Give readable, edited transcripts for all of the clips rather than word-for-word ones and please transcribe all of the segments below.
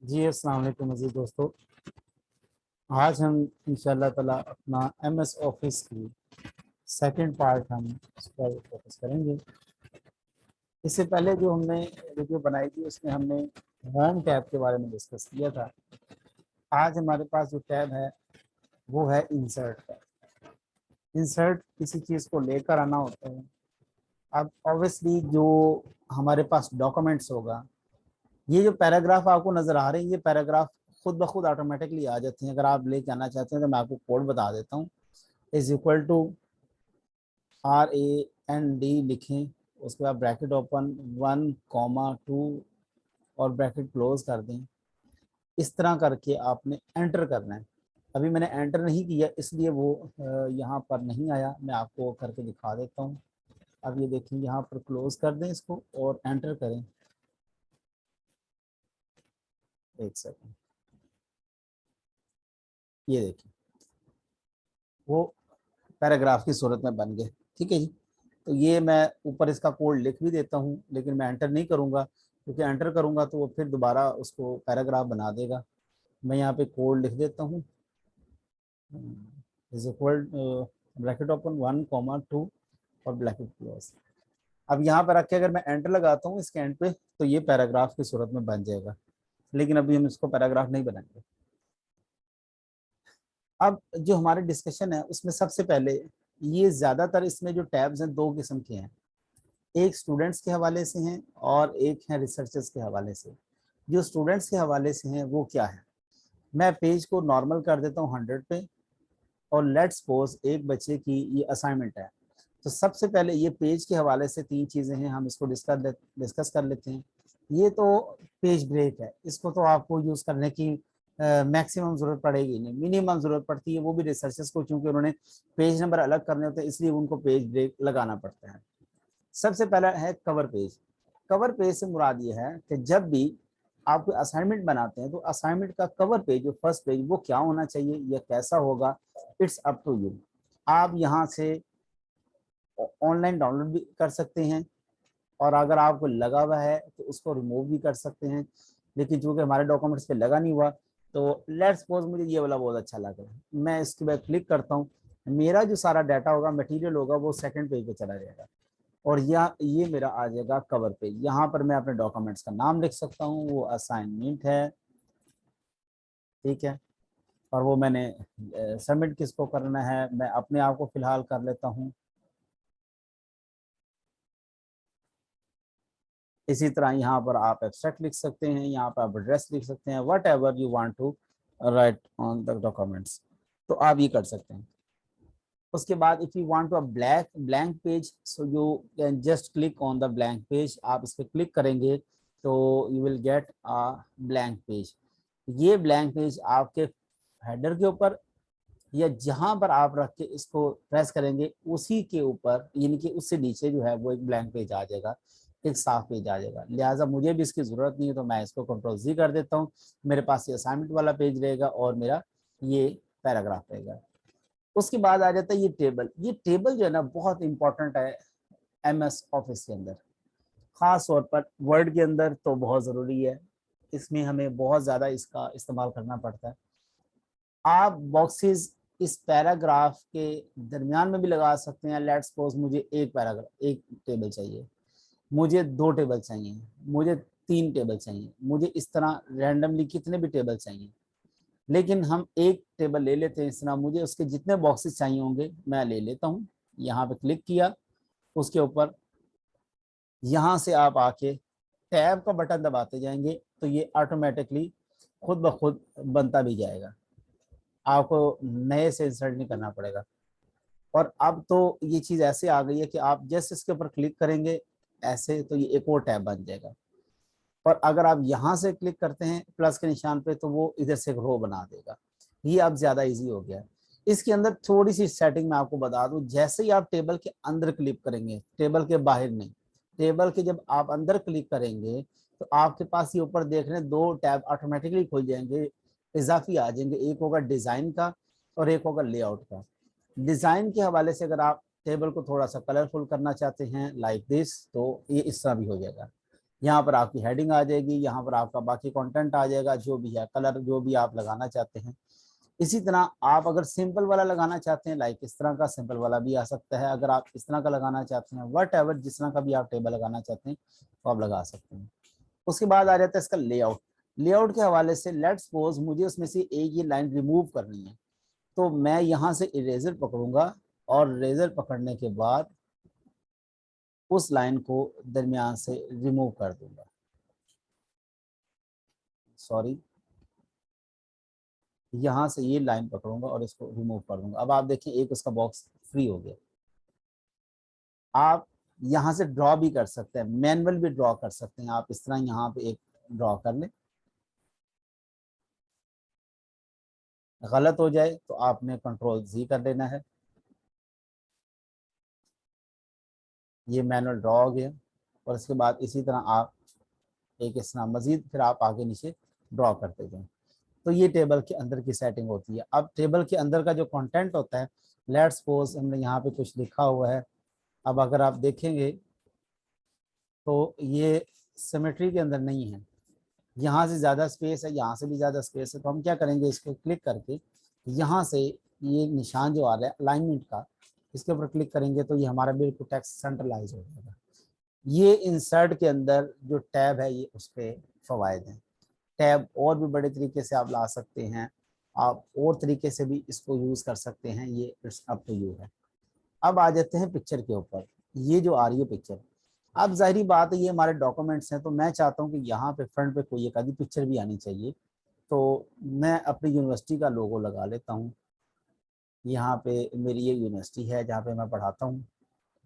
जी अस्सलाम वालेकुम अज़ीज़ दोस्तों। आज हम इंशाअल्लाह ताला अपना एमएस ऑफिस की सेकंड पार्ट हम इस पर फोकस करेंगे। इससे पहले जो हमने वीडियो बनाई थी उसमें हमने होम टैब के बारे में डिस्कस किया था। आज हमारे पास जो टैब है वो है इंसर्ट टैब। इंसर्ट किसी चीज़ को लेकर आना होता है। अब ऑब्वियसली जो हमारे पास डॉक्यूमेंट्स होगा, ये जो पैराग्राफ आपको नज़र आ रहे हैं, ये पैराग्राफ खुद ब खुद ऑटोमेटिकली आ जाते हैं। अगर आप लेके आना चाहते हैं तो मैं आपको कोड बता देता हूँ। इज इक्वल टू RAND लिखें, उसके बाद ब्रैकेट ओपन 1, 2 और ब्रैकेट क्लोज कर दें। इस तरह करके आपने एंटर करना है। अभी मैंने एंटर नहीं किया इसलिए वो यहाँ पर नहीं आया। मैं आपको करके दिखा देता हूँ। अब ये देखें, यहाँ पर क्लोज कर दें इसको और एंटर करें। एक सेकंड, ये देखिए वो पैराग्राफ की सूरत में बन गए। ठीक है जी। तो ये मैं ऊपर इसका कोड लिख भी देता हूँ, लेकिन मैं एंटर नहीं करूँगा क्योंकि एंटर करूँगा तो वो फिर दोबारा उसको पैराग्राफ बना देगा। मैं यहाँ पे कोड लिख देता हूँ, इज इक्वल ब्रैकेट ओपन 1, 2 और ब्रैकेट क्लोज। अब यहाँ पर रख के अगर मैं एंटर लगाता हूँ इसके एंड पे तो ये पैराग्राफ की सूरत में बन जाएगा, लेकिन अभी हम इसको पैराग्राफ नहीं बनाएंगे। अब जो हमारे डिस्कशन है उसमें सबसे पहले ये ज़्यादातर इसमें जो टैब्स हैं दो किस्म के हैं। एक स्टूडेंट्स के हवाले से हैं और एक है रिसर्चर्स के हवाले से। जो स्टूडेंट्स के हवाले से हैं वो क्या है, मैं पेज को नॉर्मल कर देता हूँ 100 पे और लेट्स सपोज एक बच्चे की ये असाइनमेंट है। तो सबसे पहले ये पेज के हवाले से तीन चीज़ें हैं, हम इसको डिस्कस कर लेते हैं। ये तो पेज ब्रेक है, इसको तो आपको यूज़ करने की मैक्सिमम ज़रूरत पड़ेगी नहीं, मिनिमम ज़रूरत पड़ती है, वो भी रिसर्चर्स को, क्योंकि उन्होंने पेज नंबर अलग करने होते हैं इसलिए उनको पेज ब्रेक लगाना पड़ता है। सबसे पहला है कवर पेज। कवर पेज से मुराद ये है कि जब भी आप कोई असाइनमेंट बनाते हैं तो असाइनमेंट का कवर पेज, जो फर्स्ट पेज, वो क्या होना चाहिए या कैसा होगा, इट्स अप टू यू। आप यहाँ से ऑनलाइन डाउनलोड भी कर सकते हैं और अगर आपको लगा हुआ है तो उसको रिमूव भी कर सकते हैं। लेकिन चूंकि हमारे डॉक्यूमेंट्स पे लगा नहीं हुआ तो लेट्स सपोज मुझे ये वाला बहुत अच्छा लग रहा है, मैं इसके बाद क्लिक करता हूँ। मेरा जो सारा डाटा होगा, मटेरियल होगा, वो सेकंड पेज पे चला जाएगा और ये मेरा आ जाएगा कवर पेज। यहाँ पर मैं अपने डॉक्यूमेंट्स का नाम लिख सकता हूँ, वो असाइनमेंट है। ठीक है। और वो मैंने सबमिट किसको करना है, मैं अपने आप को फिलहाल कर लेता हूँ। इसी तरह यहाँ पर आप एब्स्ट्रैक्ट लिख सकते हैं, यहाँ पर आप एड्रेस लिख सकते हैं, whatever you want to write on the documents, तो आप ये कर सकते हैं। उसके बाद if you want to a blank page, so you can just click on the blank page. आप इस पर क्लिक करेंगे तो you will get a blank page. ये ब्लैंक पेज आपके हेडर के ऊपर या जहां पर आप रख के इसको प्रेस करेंगे उसी के ऊपर, यानी कि उससे नीचे जो है वो एक ब्लैंक पेज आ जाएगा, एक साफ पेज आ जाएगा। लिहाजा मुझे भी इसकी ज़रूरत नहीं है तो मैं इसको कंट्रोल-Z कर देता हूँ। मेरे पास ये असाइनमेंट वाला पेज रहेगा और मेरा ये पैराग्राफ रहेगा। उसके बाद आ जाता है ये टेबल। ये टेबल जो है ना बहुत इंपॉर्टेंट है एमएस ऑफिस के अंदर, ख़ास तौर पर वर्ड के अंदर तो बहुत ज़रूरी है। इसमें हमें बहुत ज़्यादा इसका इस्तेमाल करना पड़ता है। आप बॉक्सेस इस पैराग्राफ के दरमियान में भी लगा सकते हैं। लेट्स सपोज मुझे एक पैराग्राफ, एक टेबल चाहिए, मुझे दो टेबल चाहिए, मुझे तीन टेबल चाहिए, मुझे इस तरह रैंडमली कितने भी टेबल चाहिए। लेकिन हम एक टेबल ले लेते हैं इस तरह, मुझे उसके जितने बॉक्सेस चाहिए होंगे मैं ले लेता हूँ। यहाँ पे क्लिक किया, उसके ऊपर यहाँ से आप आके टैब का बटन दबाते जाएंगे तो ये ऑटोमेटिकली खुद ब खुद बनता भी जाएगा, आपको नए से इंसर्ट नहीं करना पड़ेगा। और अब तो ये चीज़ ऐसे आ गई है कि आप जैसे इसके ऊपर क्लिक करेंगे ऐसे तो ये एक और टैब बन जाएगा। और अगर आप यहाँ से क्लिक करते हैं प्लस के निशान पे तो वो इधर से एक रो बना देगा। ये अब ज़्यादा इजी हो गया है। इसके अंदर थोड़ी सी सेटिंग मैं आपको बता दूं, जैसे ही आप टेबल के अंदर क्लिक करेंगे, टेबल के बाहर नहीं, टेबल के जब आप अंदर क्लिक करेंगे तो आपके पास ये ऊपर देख रहे हैं दो टैब ऑटोमेटिकली खुल जाएंगे, इजाफी आ जाएंगे। एक होगा डिज़ाइन का और एक होगा लेआउट का। डिज़ाइन के हवाले से अगर आप टेबल को थोड़ा सा कलरफुल करना चाहते हैं लाइक दिस, तो ये इस तरह भी हो जाएगा। यहाँ पर आपकी हेडिंग आ जाएगी, यहाँ पर आपका बाकी कंटेंट आ जाएगा, जो भी है कलर जो भी आप लगाना चाहते हैं। इसी तरह आप अगर सिंपल वाला लगाना चाहते हैं, लाइक इस तरह का सिंपल वाला भी आ सकता है। अगर आप इस तरह का लगाना चाहते हैं, वट एवर जिस तरह का भी आप टेबल लगाना चाहते हैं तो आप लगा सकते हैं। उसके बाद आ जाता है इसका लेआउट। लेआउट के हवाले से लेट्स सपोज मुझे उसमें से एक ये लाइन रिमूव करनी है, तो मैं यहाँ से इरेजर पकड़ूंगा और इरेजर पकड़ने के बाद उस लाइन को दरमियान से रिमूव कर दूंगा। सॉरी, यहाँ से ये लाइन पकड़ूंगा और इसको रिमूव कर दूंगा। अब आप देखिए एक उसका बॉक्स फ्री हो गया। आप यहाँ से ड्रॉ भी कर सकते हैं, मैनुअल भी ड्रॉ कर सकते हैं। आप इस तरह यहाँ पे एक ड्रॉ कर लें, गलत हो जाए तो आपने कंट्रोल Z कर लेना है। ये मैनुअल ड्रॉ हो गया। और इसके बाद इसी तरह आप एक इस तरह मजीद फिर आप आगे नीचे ड्रॉ करते जाएं। तो ये टेबल के अंदर की सेटिंग होती है। अब टेबल के अंदर का जो कंटेंट होता है, लेट्स सपोज हमने यहाँ पे कुछ लिखा हुआ है। अब अगर आप देखेंगे तो ये सिमेट्री के अंदर नहीं है, यहाँ से ज़्यादा स्पेस है, यहाँ से भी ज़्यादा स्पेस है। तो हम क्या करेंगे, इसको क्लिक करके यहाँ से ये निशान जो आ रहा है अलाइनमेंट का, इसके ऊपर क्लिक करेंगे तो ये हमारा बिल्कुल टेक्स्ट सेंट्रलाइज हो जाएगा। ये इंसर्ट के अंदर जो टैब है ये उसके फवायद हैं। टैब और भी बड़े तरीके से आप ला सकते हैं, आप और तरीके से भी इसको यूज़ कर सकते हैं, ये इट्स अप टू यू है। अब आ जाते हैं पिक्चर के ऊपर। ये जो आ रही है पिक्चर, अब जाहिर बात है ये हमारे डॉक्यूमेंट्स हैं, तो मैं चाहता हूँ कि यहाँ पे फ्रंट पे कोई एक आधी पिक्चर भी आनी चाहिए। तो मैं अपनी यूनिवर्सिटी का लोगो लगा लेता हूँ। यहाँ पे मेरी ये यूनिवर्सिटी है जहाँ पे मैं पढ़ाता हूँ।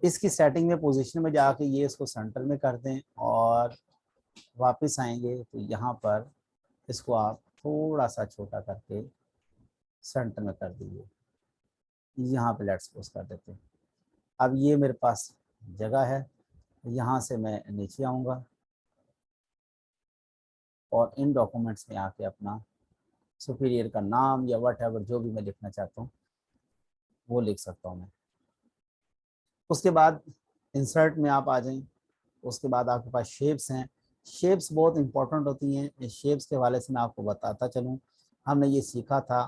इसकी सेटिंग में पोजीशन में जाके ये इसको सेंटर में कर दें और वापस आएंगे तो यहाँ पर इसको आप थोड़ा सा छोटा करके सेंटर में कर दीजिए। यहाँ पे लेट्स पोज कर देते हैं। अब ये मेरे पास जगह है, यहाँ से मैं नीचे आऊँगा और इन डॉक्यूमेंट्स में आके अपना सुपीरियर का नाम या वट एवर जो भी मैं लिखना चाहता हूँ वो लिख सकता हूँ मैं। उसके बाद इंसर्ट में आप आ जाएं। उसके बाद आपके पास शेप्स हैं। शेप्स बहुत इंपॉर्टेंट होती हैं। इस शेप्स के हवाले से मैं आपको बताता चलूँ। हमने ये सीखा था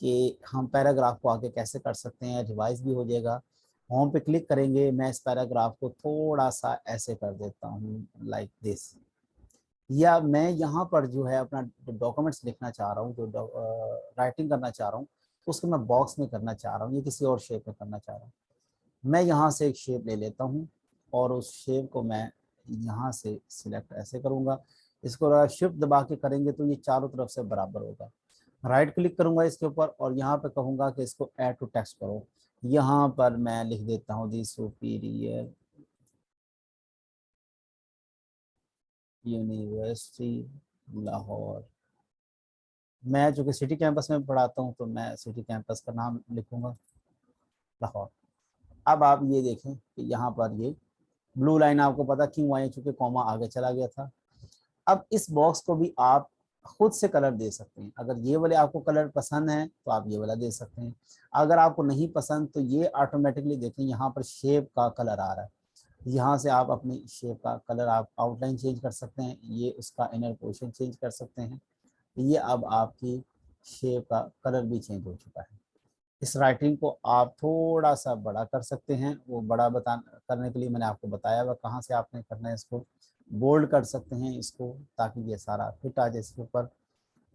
कि हम पैराग्राफ को आगे कैसे कर सकते हैं, रिवाइज भी हो जाएगा। होम पे क्लिक करेंगे, मैं इस पैराग्राफ को थोड़ा सा ऐसे कर देता हूँ लाइक दिस, या मैं यहाँ पर जो है अपना डॉक्यूमेंट्स लिखना चाह रहा हूँ, जो राइटिंग करना चाह रहा हूँ उसको मैं बॉक्स में करना चाह रहा हूँ, ये किसी और शेप में करना चाह रहा हूँ। मैं यहाँ से एक शेप ले लेता हूँ और उस शेप को मैं यहाँ से सिलेक्ट ऐसे करूँगा। इसको शिफ्ट दबा के करेंगे तो ये चारों तरफ से बराबर होगा। राइट क्लिक करूँगा इसके ऊपर और यहाँ पे कहूँगा कि इसको ऐड टू टेक्स्ट करो। यहाँ पर मैं लिख देता हूँ दी सुपीरियर यूनिवर्सिटी लाहौर। मैं चूँकि सिटी कैंपस में पढ़ाता हूँ तो मैं सिटी कैंपस का नाम लिखूँगा लाहौर। अब आप ये देखें कि यहाँ पर ये ब्लू लाइन आपको पता क्यों आई, चूँकि कॉमा आगे चला गया था। अब इस बॉक्स को भी आप खुद से कलर दे सकते हैं। अगर ये वाले आपको कलर पसंद है तो आप ये वाला दे सकते हैं। अगर आपको नहीं पसंद तो ये ऑटोमेटिकली देखें यहाँ पर शेप का कलर आ रहा है, यहाँ से आप अपनी शेप का कलर आप आउटलाइन चेंज कर सकते हैं, ये उसका इनर पोर्शन चेंज कर सकते हैं। ये अब आपकी शेप का कलर भी चेंज हो चुका है। इस राइटिंग को आप थोड़ा सा बड़ा कर सकते हैं, वो बड़ा करने के लिए मैंने आपको बताया हुआ कहाँ से आपने करना है। इसको बोल्ड कर सकते हैं इसको, ताकि ये सारा फिट आ जाए इसके ऊपर।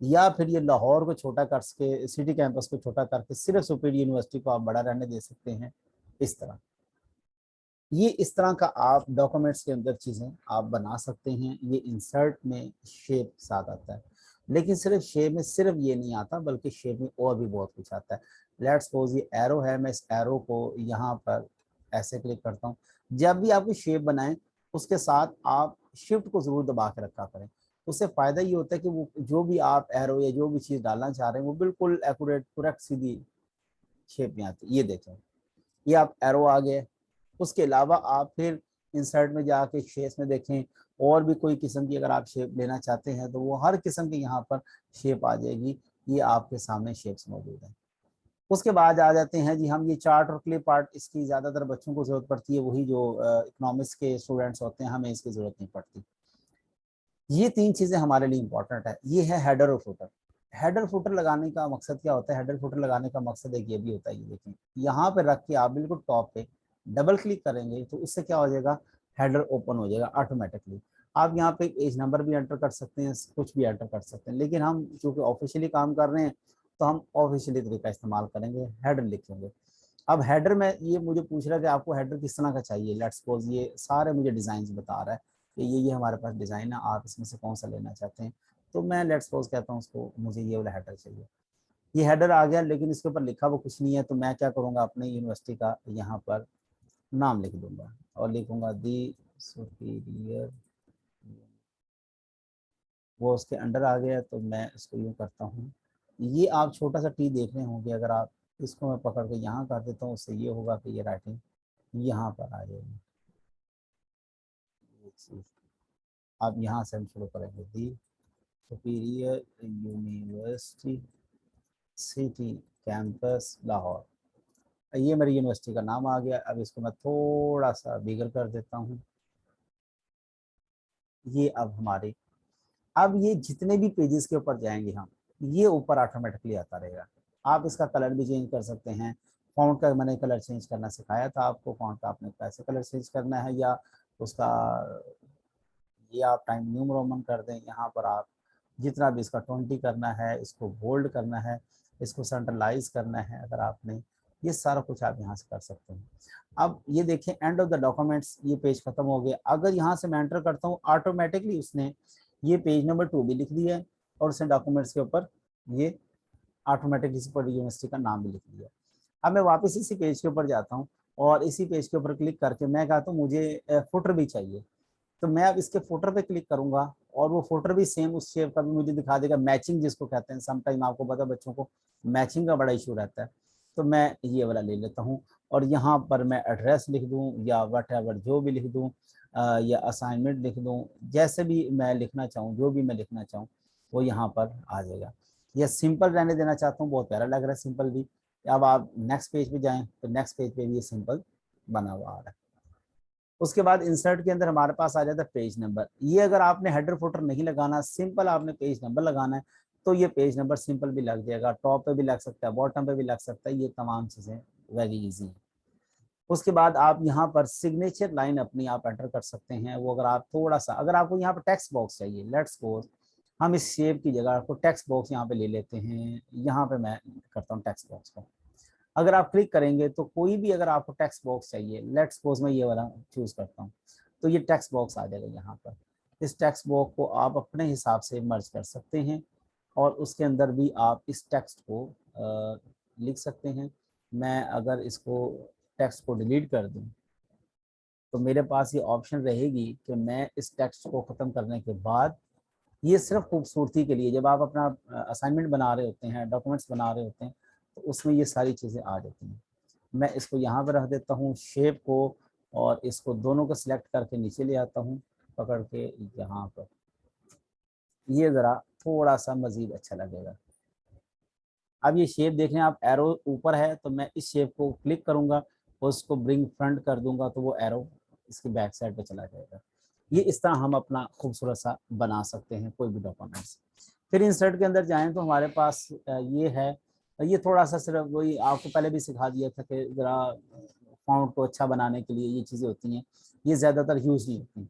या फिर ये लाहौर को छोटा करके, सिटी कैंपस को छोटा करके सिर्फ सुपीरियर यूनिवर्सिटी को आप बड़ा रहने दे सकते हैं इस तरह। ये इस तरह का आप डॉक्यूमेंट्स के अंदर चीज़ें आप बना सकते हैं। ये इंसर्ट में शेप साथ आता है, लेकिन सिर्फ शेप में सिर्फ ये नहीं आता, बल्कि शेप में और भी बहुत कुछ आता है। लेट्स सपोज ये एरो है, मैं इस एरो को यहाँ पर ऐसे क्लिक करता हूँ। जब भी आप शेप बनाएं उसके साथ आप शिफ्ट को ज़रूर दबा के रखा करें। उससे फ़ायदा ये होता है कि वो जो भी आप एरो या जो भी चीज़ डालना चाह रहे हैं वो बिल्कुल एक्यूरेट करेक्ट सीधी शेप में आती है। ये देखें, ये आप एरो आ गए। उसके अलावा आप फिर इंसर्ट में जाके शेप्स में देखें, और भी कोई किस्म की अगर आप शेप लेना चाहते हैं तो वो हर किस्म की यहाँ पर शेप आ जाएगी। ये आपके सामने शेप्स मौजूद हैं। उसके बाद आ जाते हैं जी हम, ये चार्ट और क्लिप आर्ट इसकी ज़्यादातर बच्चों को ज़रूरत पड़ती है, वही जो इकोनॉमिक्स के स्टूडेंट्स होते हैं, हमें इसकी ज़रूरत नहीं पड़ती। ये तीन चीजें हमारे लिए इंपॉर्टेंट है। ये है हेडर और फुटर। हेडर फुटर लगाने का मकसद क्या होता है? हेडर फुटर लगाने का मकसद एक ये भी होता है, ये देखें यहाँ पे रख के आप बिल्कुल टॉप पे डबल क्लिक करेंगे तो उससे क्या हो जाएगा, हेडर ओपन हो जाएगा ऑटोमेटिकली। आप यहाँ पे पेज नंबर भी एंटर कर सकते हैं, कुछ भी एंटर कर सकते हैं, लेकिन हम चूंकि ऑफिशियली काम कर रहे हैं तो हम ऑफिशियली तरीका इस्तेमाल करेंगे, हेडर लिखेंगे। अब हेडर में ये मुझे पूछ रहा है कि आपको हेडर किस तरह का चाहिए। लेट्स सपोज ये सारे मुझे डिजाइन बता रहा है कि ये हमारे पास डिजाइन है, आप इसमें से कौन सा लेना चाहते हैं। तो मैं लेट्स सपोज कहता हूँ उसको मुझे ये वाला हेडर चाहिए। ये हेडर आ गया, लेकिन इसके ऊपर लिखा वो कुछ नहीं है, तो मैं क्या करूँगा, अपने यूनिवर्सिटी का यहाँ पर नाम लिख दूंगा और लिखूंगा दी सुपीरियर। वो उसके अंडर आ गया, तो मैं इसको यूँ करता हूँ। ये आप छोटा सा टी देख रहे होंगे, अगर आप इसको मैं पकड़ के यहाँ कर देता हूँ, उससे ये होगा कि ये राइटिंग यहाँ पर आ जाएगी। ये चीज़ आप यहाँ से हम शुरू करेंगे, the superior university city campus Lahore. ये मेरी यूनिवर्सिटी का नाम आ गया। अब इसको मैं थोड़ा सा बिगर कर देता हूँ। ये अब हमारे, अब ये जितने भी पेजेस के ऊपर जाएंगे हम, ये ऊपर ऑटोमेटिकली आता रहेगा। आप इसका कलर भी चेंज कर सकते हैं। फॉन्ट का मैंने कलर चेंज करना सिखाया था आपको, फॉन्ट का आपने कैसे कलर चेंज करना है, या उसका ये आप टाइम न्यू रोमन कर दें। यहाँ पर आप जितना भी इसका 20 करना है, इसको बोल्ड करना है, इसको सेंट्रलाइज करना है, अगर आपने ये सारा कुछ आप यहाँ से कर सकते हैं। अब ये देखें एंड ऑफ द डॉक्यूमेंट्स, ये पेज खत्म हो गया। अगर यहाँ से मैं एंटर करता हूँ, ऑटोमेटिकली उसने ये पेज नंबर 2 भी लिख दिया है और उसने डॉक्यूमेंट्स के ऊपर ये ऑटोमेटिकली इस पर यूनिवर्सिटी का नाम भी लिख दिया। अब मैं वापस इसी पेज के ऊपर जाता हूँ और इसी पेज के ऊपर क्लिक करके मैं कहता हूँ मुझे फुटर भी चाहिए। तो मैं अब इसके फुटर पे क्लिक करूंगा और वो फुटर भी सेम उस शेप का भी मुझे दिखा देगा, मैचिंग जिसको कहते हैं। समटाइम आपको पता है बच्चों को मैचिंग का बड़ा इशू रहता है। तो मैं ये वाला ले लेता हूँ और यहाँ पर मैं एड्रेस लिख दूँ या वट एवर जो भी लिख दूँ, या असाइनमेंट लिख दूँ, जैसे भी मैं लिखना चाहूँ, जो भी मैं लिखना चाहूँ वो यहाँ पर आ जाएगा। या सिंपल रहने देना चाहता हूँ, बहुत प्यारा लग रहा है सिंपल भी। अब आप नेक्स्ट पेज पे जाएं तो नेक्स्ट पेज पे भी ये सिंपल बना हुआ आ रहा है। उसके बाद इंसर्ट के अंदर हमारे पास आ जाता है पेज नंबर। ये अगर आपने हेडर फुटर नहीं लगाना, सिंपल आपने पेज नंबर लगाना है, तो ये पेज नंबर सिंपल भी लग जाएगा, टॉप पे भी लग सकता है, बॉटम पे भी लग सकता है। ये तमाम चीज़ें वेरी इजी हैं। उसके बाद आप यहाँ पर सिग्नेचर लाइन अपनी आप एंटर कर सकते हैं। वो अगर आप थोड़ा सा, अगर आपको यहाँ पर टेक्स्ट बॉक्स चाहिए, लेट्स सपोज हम इस शेप की जगह आपको टेक्स्ट बॉक्स यहाँ पे ले लेते हैं। यहाँ पे मैं करता हूँ टेक्स्ट बॉक्स को। अगर आप क्लिक करेंगे तो कोई भी, अगर आपको टेक्स्ट बॉक्स चाहिए, लेट्स सपोज मैं ये वाला चूज करता हूँ, तो ये टेक्स्ट बॉक्स आ जाएगा यहाँ पर। इस टेक्स्ट बॉक्स को आप अपने हिसाब से मर्ज कर सकते हैं और उसके अंदर भी आप इस टेक्स्ट को लिख सकते हैं। मैं अगर इसको टेक्स्ट को डिलीट कर दूं तो मेरे पास ये ऑप्शन रहेगी कि मैं इस टेक्स्ट को ख़त्म करने के बाद, ये सिर्फ खूबसूरती के लिए, जब आप अपना असाइनमेंट बना रहे होते हैं, डॉक्यूमेंट्स बना रहे होते हैं, तो उसमें ये सारी चीज़ें आ जाती हैं। मैं इसको यहाँ पर रख देता हूँ शेप को, और इसको दोनों को सिलेक्ट करके नीचे ले आता हूँ पकड़ के यहाँ पर। ये ज़रा थोड़ा सा मज़ीद अच्छा लगेगा। अब ये शेप देखें आप, एरो ऊपर है तो मैं इस शेप को क्लिक करूँगा और उसको ब्रिंग फ्रंट कर दूंगा तो वो एरो इसकी बैक साइड पे चला जाएगा। ये इस तरह हम अपना खूबसूरत सा बना सकते हैं कोई भी डॉक्यूमेंट्स। फिर इंसर्ट के अंदर जाएं तो हमारे पास ये है। ये थोड़ा सा सिर्फ वही आपको पहले भी सिखा दिया था कि ज़रा फॉन्ट को अच्छा बनाने के लिए ये चीज़ें होती हैं, ये ज़्यादातर यूज़ नहीं होती।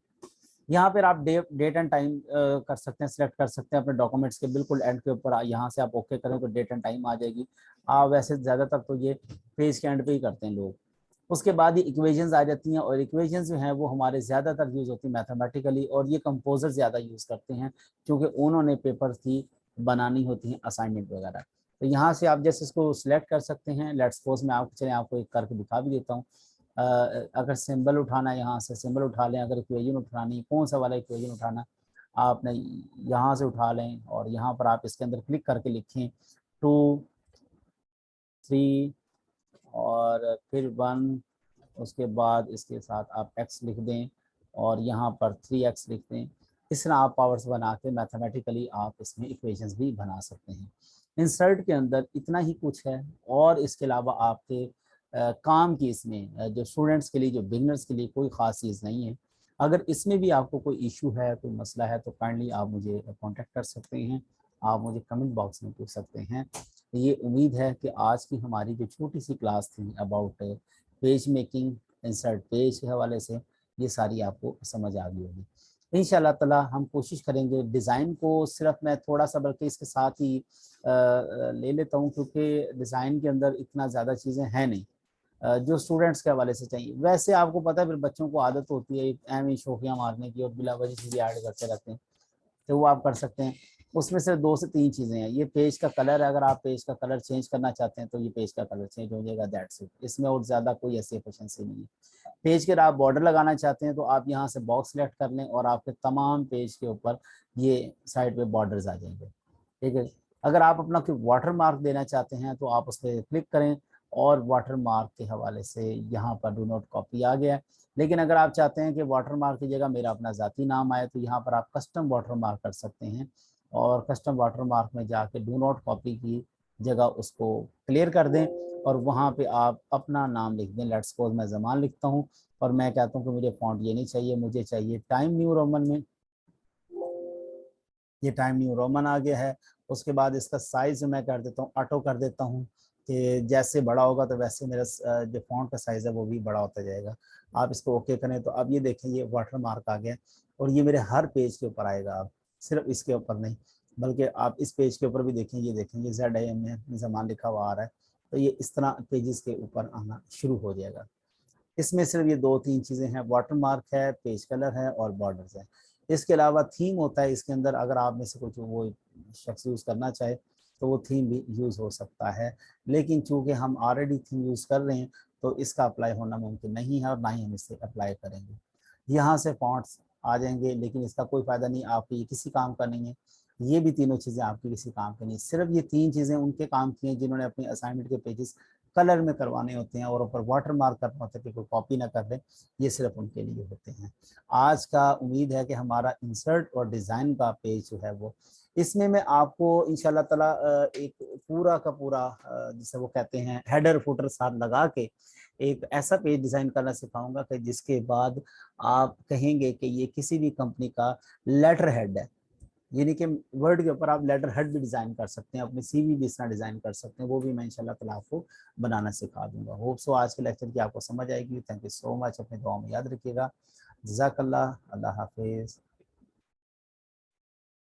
यहाँ पर आप डेट एंड टाइम कर सकते हैं, सिलेक्ट कर सकते हैं अपने डॉक्यूमेंट्स के बिल्कुल एंड के ऊपर। यहाँ से आप ओके करें तो डेट एंड टाइम आ जाएगी। वैसे ज़्यादातर तो ये पेज के एंड पे ही करते हैं लोग। उसके बाद ये इक्वेशंस आ जाती हैं, और इक्वेशंस जो हैं वो हमारे ज़्यादातर यूज़ होती हैं मैथमेटिकली, और ये कंपोजर ज़्यादा यूज़ करते हैं क्योंकि उन्होंने पेपर की बनानी होती हैं असाइनमेंट वगैरह। तो यहाँ से आप जैसे इसको सिलेक्ट कर सकते हैं। लेट्स सपोज मैं आपको, चलें आपको एक करके दिखा भी देता हूँ। अगर सिंबल उठाना है, यहाँ से सिंबल उठा लें। अगर इक्वेशन उठानी है, कौन सा वाला इक्वेशन उठाना आपने, यहाँ से उठा लें और यहाँ पर आप इसके अंदर क्लिक करके लिखें 2 3 और फिर 1। उसके बाद इसके साथ आप x लिख दें और यहाँ पर 3x लिख दें। इस तरह आप पावर्स बना के मैथमेटिकली आप इसमें इक्वेशंस भी बना सकते हैं। इंसर्ट के अंदर इतना ही कुछ है, और इसके अलावा आपके काम की इसमें जो स्टूडेंट्स के लिए, जो बिगनर्स के लिए कोई ख़ास चीज़ नहीं है। अगर इसमें भी आपको कोई इशू है, कोई मसला है, तो काइंडली आप मुझे कांटेक्ट कर सकते हैं, आप मुझे कमेंट बॉक्स में पूछ सकते हैं। ये उम्मीद है कि आज की हमारी जो छोटी सी क्लास थी about page making, insert page के हवाले से, ये सारी आपको समझ आ गई होगी। इंशाल्लाह ताला हम कोशिश करेंगे डिज़ाइन को सिर्फ मैं थोड़ा सा बल्कि इसके साथ ही ले लेता हूँ, क्योंकि डिज़ाइन के अंदर इतना ज़्यादा चीज़ें हैं नहीं जो स्टूडेंट्स के हवाले से चाहिए। वैसे आपको पता है फिर बच्चों को आदत होती है एम ही शोखियाँ मारने की और बिला वजह चीज़ें ऐड करते रहते हैं, तो वो आप कर सकते हैं। उसमें से 2 से 3 चीज़ें हैं। ये पेज का कलर है, अगर आप पेज का कलर चेंज करना चाहते हैं तो ये पेज का कलर चेंज हो जाएगा, दैट्स इट। इसमें और ज़्यादा कोई ऐसी एफिशिएंसी नहीं है। पेज के आप बॉर्डर लगाना चाहते हैं तो आप यहाँ से बॉक्स सेलेक्ट कर लें और आपके तमाम पेज के ऊपर ये साइड पे बॉर्डर्स आ जाएंगे, ठीक है। अगर आप अपना कोई वाटर मार्क देना चाहते हैं तो आप उस पर क्लिक करें और वाटर मार्क के हवाले से यहाँ पर डू नॉट कॉपी आ गया है। लेकिन अगर आप चाहते हैं कि वाटर मार्क की जगह मेरा अपना ज़ाती नाम आए तो यहाँ पर आप कस्टम वाटर मार्क कर सकते हैं और कस्टम वाटर मार्क में जाके डू नॉट कॉपी की जगह उसको क्लियर कर दें और वहाँ पे आप अपना नाम लिख दें। लेट्स सपोज मैं जमान लिखता हूँ और मैं कहता हूँ कि मुझे फॉन्ट ये नहीं चाहिए, मुझे चाहिए टाइम न्यू रोमन में। ये टाइम न्यू रोमन आ गया है। उसके बाद इसका साइज मैं कर देता हूँ, ऑटो कर देता हूँ कि जैसे बड़ा होगा तो वैसे मेरा जो फॉन्ट का साइज है वो भी बड़ा होता जाएगा। आप इसको ओके करें तो अब ये देखें ये वाटर मार्क आ गया और ये मेरे हर पेज के ऊपर आएगा। आप सिर्फ इसके ऊपर नहीं बल्कि आप इस पेज के ऊपर भी देखें, ये देखेंगे ZIM में जमान लिखा हुआ आ रहा है, तो ये इस तरह पेजेस के ऊपर आना शुरू हो जाएगा। इसमें सिर्फ ये 2-3 चीज़ें हैं, वाटर मार्क है, पेज कलर है और बॉर्डर्स है। इसके अलावा थीम होता है इसके अंदर, अगर आप में से कुछ वो शख्स यूज़ करना चाहे तो वो थीम भी यूज़ हो सकता है। लेकिन चूँकि हम ऑलरेडी थीम यूज़ कर रहे हैं तो इसका अप्लाई होना मुमकिन नहीं है और ना ही हम इसे अप्लाई करेंगे। यहाँ से फॉन्ट्स आ जाएंगे लेकिन इसका कोई फ़ायदा नहीं, आपके ये किसी काम का नहीं है। ये भी तीनों चीज़ें आपकी किसी काम की नहीं, सिर्फ ये 3 चीज़ें उनके काम की हैं जिन्होंने अपने असाइनमेंट के पेजेस कलर में करवाने होते हैं और ऊपर वाटर मार्क करना होता है कि कोई कॉपी ना कर दे, ये सिर्फ उनके लिए होते हैं। आज का उम्मीद है कि हमारा इंसर्ट और डिज़ाइन का पेज जो है वो, इसमें मैं आपको इंशाल्लाह ताला एक पूरा का पूरा जिसे वो कहते हैं हेडर फुटर साथ लगा के एक ऐसा पेज डिज़ाइन करना सिखाऊंगा कि जिसके बाद आप कहेंगे कि ये किसी भी कंपनी का लेटर हेड है। यानी कि वर्ड के ऊपर आप लेटर हेड भी डिज़ाइन कर सकते हैं, अपनी CV भी इस तरह डिज़ाइन कर सकते हैं, वो भी मैं इंशाल्लाह ताला आपको बनाना सिखा दूंगा। होप सो आज के लेक्चर की आपको समझ आएगी। थैंक यू सो मच, अपने दुआ में याद रखिएगा। जज़ाकल्लाह, अल्लाह हाफिज़।